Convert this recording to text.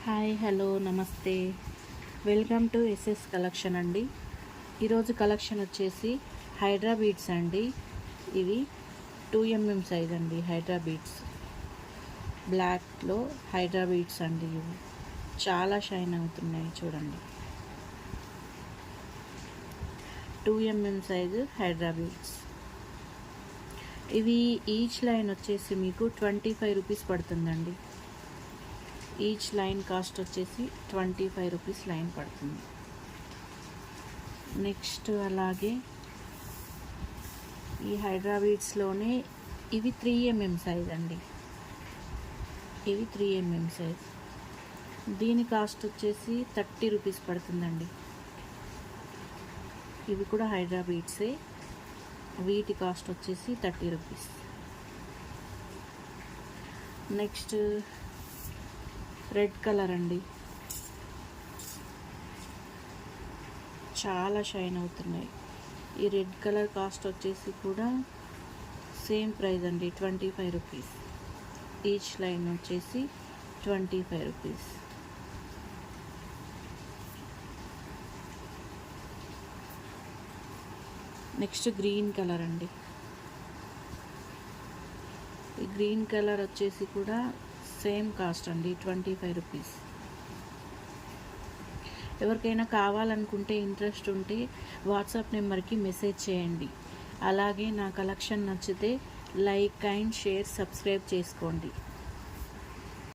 Hi hello నమస్తే, welcome to SS collection అండి. ఈరోజు కలెక్షన్ వచ్చేసి హైడ్రా బీడ్స్ అండి. ఇవి 2mm సైజ్ అండి. హైడ్రా బీడ్స్ బ్లాక్లో హైడ్రా బీడ్స్ అండి. ఇవి చాలా షైన్ అవుతున్నాయి చూడండి. 2mm size hydra beads. ఇవి ఈచ్ లైన్ వచ్చేసి మీకు 25 రూపీస్ పడుతుందండి. ఈచ్ లైన్ కాస్ట్ వచ్చేసి 25 రూపీస్ లైన్ పడుతుంది. నెక్స్ట్ అలాగే ఈ హైడ్రా బీడ్స్లోనే ఇవి 3mm సైజ్ అండి. ఇవి 3mm సైజ్. దీని కాస్ట్ వచ్చేసి 30 రూపీస్ పడుతుందండి. ఇవి కూడా హైడ్రా బీడ్సే. వీటి కాస్ట్ వచ్చేసి 30 రూపీస్. నెక్స్ట్ రెడ్ కలర్ అండి. చాలా షైన్ అవుతున్నాయి. ఈ రెడ్ కలర్ కాస్ట్ వచ్చేసి కూడా సేమ్ ప్రైస్ అండి, 25 రూపీస్. ఈచ్ లైన్ వచ్చేసి 25 రూపీస్. నెక్స్ట్ గ్రీన్ కలర్ అండి. ఈ గ్రీన్ కలర్ వచ్చేసి కూడా సేమ్ కాస్ట్ అండి, 25 రూపీస్. ఎవరికైనా కావాలనుకుంటే, ఇంట్రెస్ట్ ఉంటే వాట్సాప్ నెంబర్కి మెసేజ్ చేయండి. అలాగే నా కలెక్షన్ నచ్చితే లైక్ అండ్ షేర్, సబ్స్క్రైబ్ చేసుకోండి.